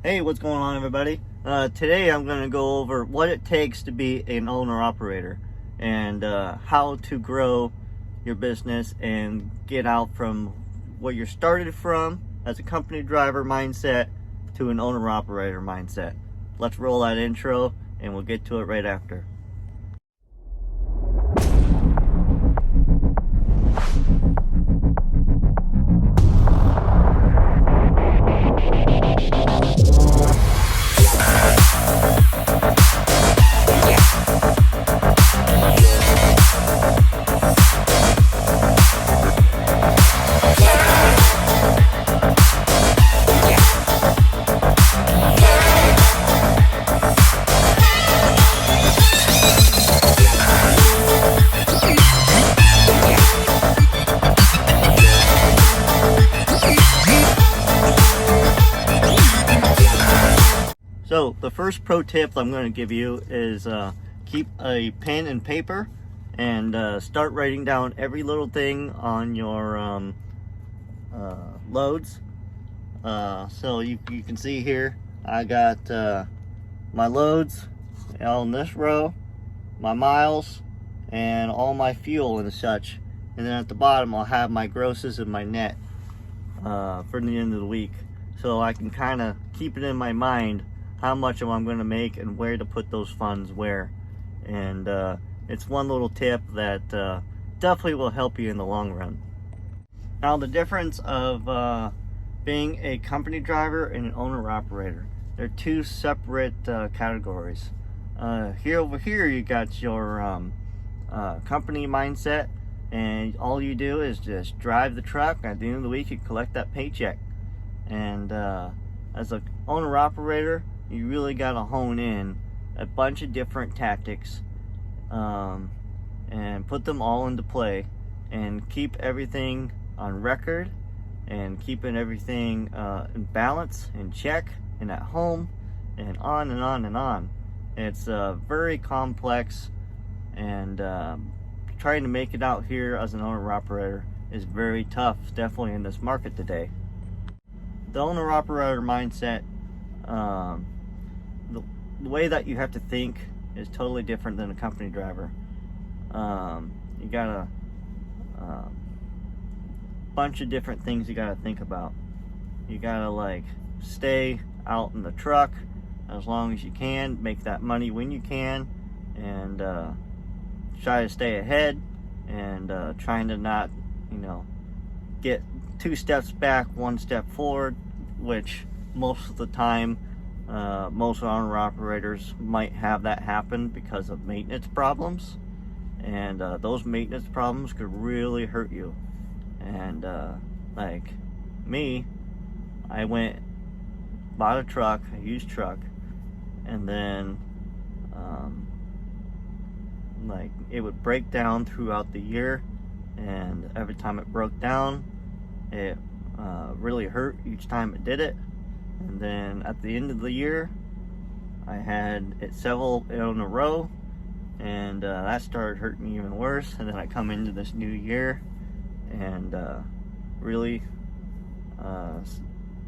Hey, what's going on, everybody? Today I'm going to go over what it takes to be an owner-operator and how to grow your business and get out from what you're started from as a company driver mindset to an owner-operator mindset. Let's roll that intro and we'll get to it right after. So the first pro tip I'm going to give you is keep a pen and paper and start writing down every little thing on your loads. So you can see here I got my loads on this row, my miles, and all my fuel and such. And then at the bottom I'll have my grosses and my net for the end of the week. So I can kind of keep it in my mind how much I'm going to make and where to put those funds where. And it's one little tip that definitely will help you in the long run. Now, the difference of being a company driver and an owner-operator, they're two separate categories. Over here you got your company mindset, and all you do is just drive the truck. At the end of the week you collect that paycheck. And as an owner-operator, you really got to hone in a bunch of different tactics and put them all into play and keep everything on record and keeping everything in balance, in check, and at home, and on and on and on. It's very complex, and trying to make it out here as an owner-operator is very tough, definitely in this market today. The owner-operator mindset, the way that you have to think is totally different than a company driver. You got a bunch of different things you got to think about. You got to stay out in the truck as long as you can, make that money when you can, and try to stay ahead and trying to not, get 2 steps back, 1 step forward, which most of the time most owner-operators might have that happen because of maintenance problems, and those maintenance problems could really hurt you. And like me, I bought a truck, a used truck, and then it would break down throughout the year, and every time it broke down it really hurt each time it did it. And then at the end of the year I had it several in a row, and that started hurting me even worse. And then I come into this new year and really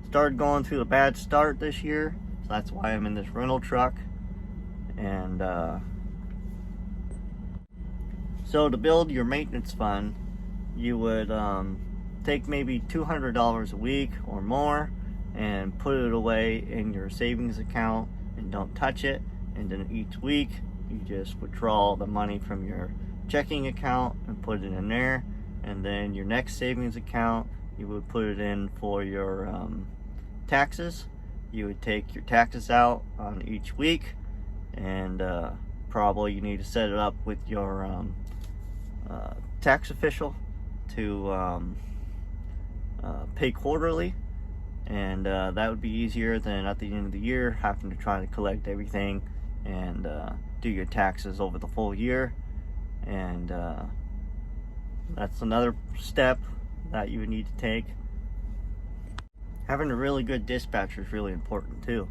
started going through a bad start this year. So that's why I'm in this rental truck. And so to build your maintenance fund, you would take maybe $200 a week or more and put it away in your savings account and don't touch it. And then each week you just withdraw the money from your checking account and put it in there. And then your next savings account, you would put it in for your taxes. You would take your taxes out on each week, and probably you need to set it up with your tax official to pay quarterly. And that would be easier than at the end of the year having to try to collect everything and do your taxes over the full year. And that's another step that you would need to take. Having a really good dispatcher is really important too.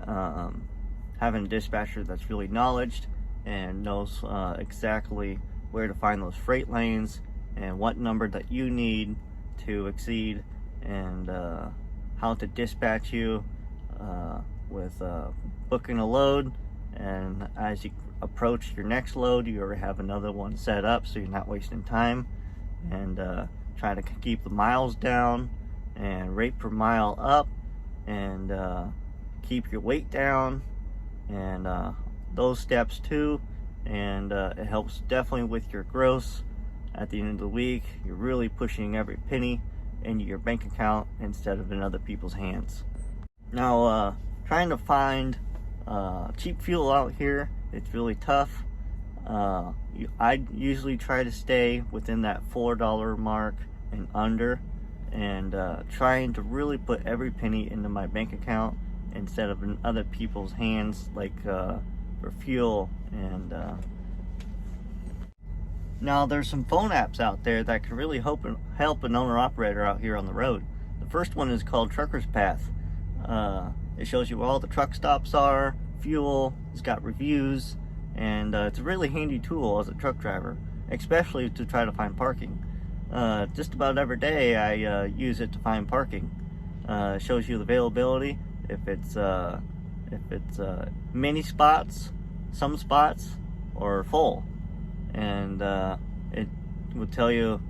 Having a dispatcher that's really knowledgeable and knows exactly where to find those freight lanes and what number that you need to exceed, and how to dispatch you with booking a load, and as you approach your next load, you already have another one set up, so you're not wasting time. And try to keep the miles down and rate per mile up, and keep your weight down, and those steps too. And it helps definitely with your gross. At the end of the week, you're really pushing every penny into your bank account instead of in other people's hands. Now, trying to find cheap fuel out here, it's really tough. I usually try to stay within that $4 mark and under, and trying to really put every penny into my bank account instead of in other people's hands, like for fuel. And now there's some phone apps out there that can really help an owner-operator out here on the road. The first one is called Trucker's Path. It shows you where all the truck stops are, fuel, it's got reviews, and it's a really handy tool as a truck driver, especially to try to find parking. Just about every day I use it to find parking. It shows you the availability, if it's many spots, some spots, or full. And it will tell you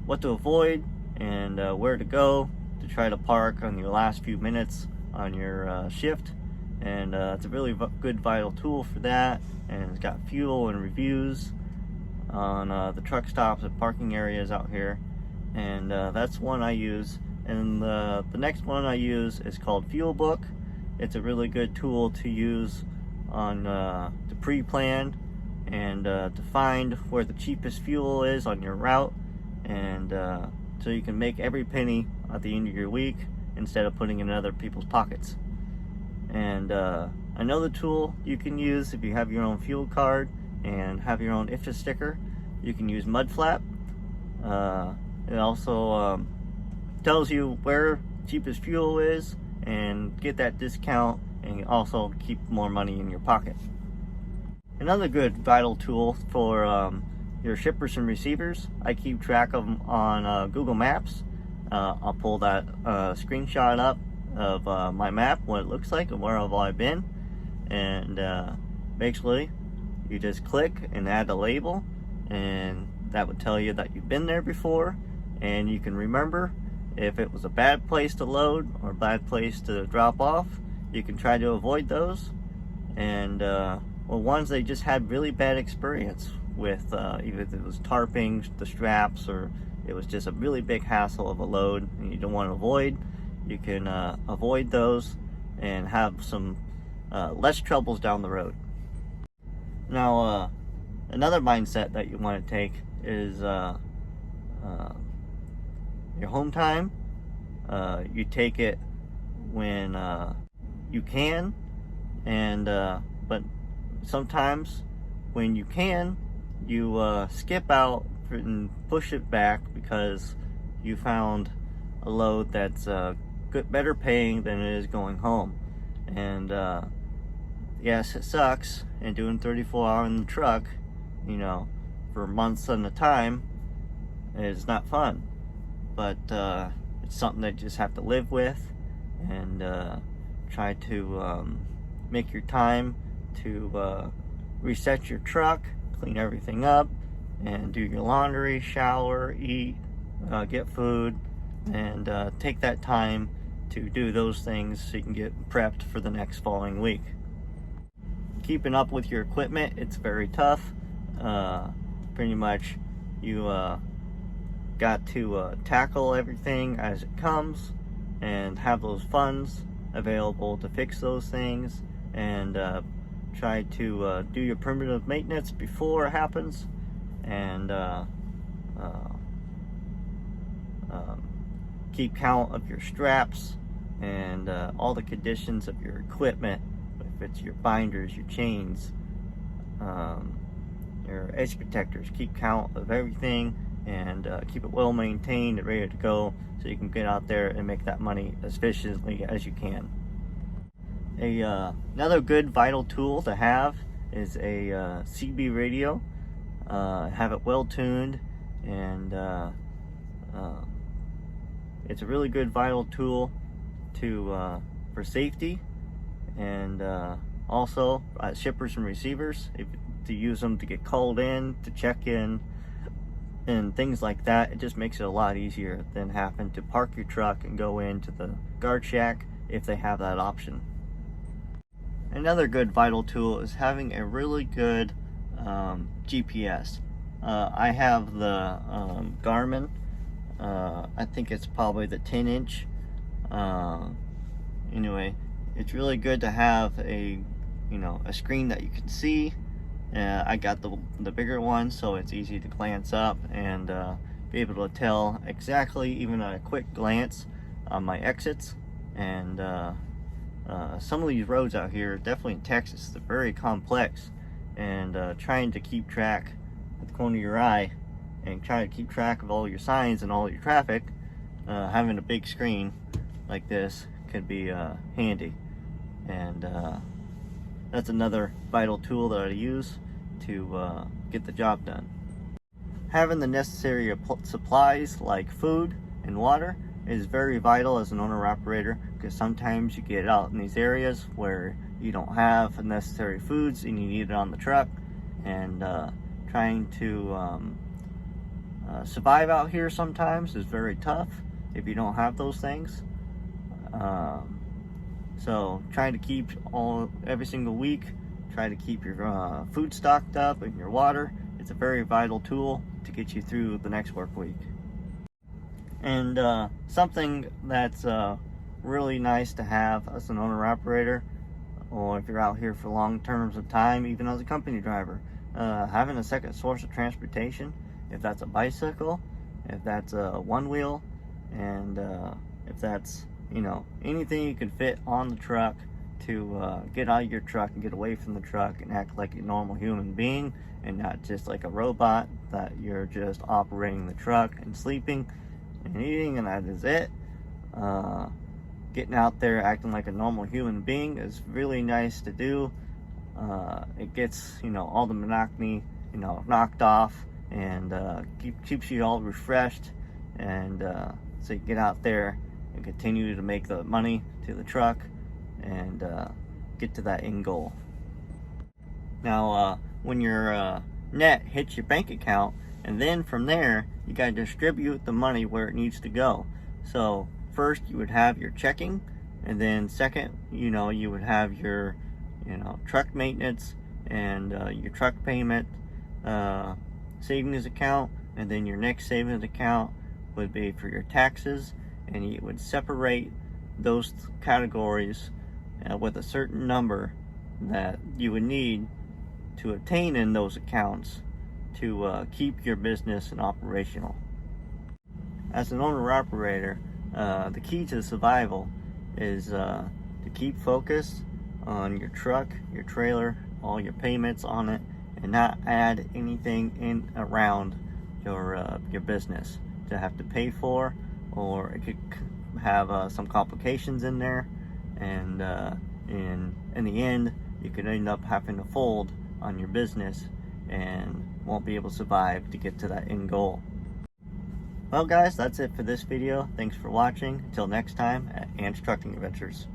what to avoid and where to go to try to park on your last few minutes on your shift. And it's a really good vital tool for that, and it's got fuel and reviews on the truck stops and parking areas out here. And that's one I use. And the next one I use is called Fuel Book. It's a really good tool to use on to pre-plan and to find where the cheapest fuel is on your route, and so you can make every penny at the end of your week instead of putting it in other people's pockets. And another tool you can use if you have your own fuel card and have your own IFTA sticker, you can use Mudflap. It also tells you where cheapest fuel is and get that discount, and also keep more money in your pocket. Another good vital tool for your shippers and receivers, I keep track of them on Google Maps. I'll pull that screenshot up of my map, what it looks like and where have I been, and basically you just click and add a label, and that would tell you that you've been there before, and you can remember if it was a bad place to load or a bad place to drop off. You can try to avoid those. And ones they just had really bad experience with, either it was tarping the straps or it was just a really big hassle of a load and you don't want to avoid, you can avoid those and have some less troubles down the road. Now, another mindset that you want to take is your home time. You take it when you can, and but sometimes when you can, you skip out and push it back because you found a load that's better paying than it is going home. And yes, it sucks, and doing 34 hours in the truck, you know, for months at a time is not fun, but it's something that you just have to live with, and try to make your time to reset your truck, clean everything up, and do your laundry, shower, eat, get food, and take that time to do those things so you can get prepped for the next following week. Keeping up with your equipment, it's very tough. Pretty much you got to tackle everything as it comes and have those funds available to fix those things, and try to do your primitive maintenance before it happens, and keep count of your straps and all the conditions of your equipment, if it's your binders, your chains, your edge protectors. Keep count of everything and keep it well maintained and ready to go so you can get out there and make that money as efficiently as you can. Another good vital tool to have is a CB radio. Have it well tuned, and it's a really good vital tool to for safety, and also shippers and receivers, to use them to get called in, to check in, and things like that. It just makes it a lot easier than having to park your truck and go into the guard shack if they have that option. Another good vital tool is having a really good GPS. I have the Garmin. I think it's probably the 10-inch. Anyway, it's really good to have a screen that you can see. I got the bigger one, so it's easy to glance up and be able to tell exactly, even at a quick glance, my exits. And some of these roads out here, definitely in Texas, they're very complex, and trying to keep track at the corner of your eye and trying to keep track of all your signs and all your traffic, having a big screen like this could be handy. And that's another vital tool that I use to get the job done. Having the necessary supplies like food and water is very vital as an owner-operator, because sometimes you get out in these areas where you don't have the necessary foods and you need it on the truck, and trying to survive out here sometimes is very tough if you don't have those things. So trying to keep every single week, try to keep your food stocked up and your water. It's a very vital tool to get you through the next work week. And something that's really nice to have as an owner-operator, or if you're out here for long terms of time, even as a company driver, having a second source of transportation, if that's a bicycle, if that's a one-wheel, and if that's anything you can fit on the truck to get out of your truck and get away from the truck and act like a normal human being and not just like a robot that you're just operating the truck and sleeping and eating and that is it. Getting out there acting like a normal human being is really nice to do. It gets all the monotony knocked off, and keeps you all refreshed, and so you get out there and continue to make the money to the truck and get to that end goal. Now when your net hits your bank account, and then from there you got to distribute the money where it needs to go. So first you would have your checking, and then second you would have your truck maintenance and your truck payment savings account, and then your next savings account would be for your taxes, and you would separate those categories with a certain number that you would need to obtain in those accounts to keep your business and operational. As an owner-operator, the key to survival is to keep focused on your truck, your trailer, all your payments on it, and not add anything in around your business to have to pay for, or it could have some complications in there, and in the end you could end up having to fold on your business and won't be able to survive to get to that end goal. Well guys, that's it for this video. Thanks for watching. Until next time at Ant's Trucking Adventures.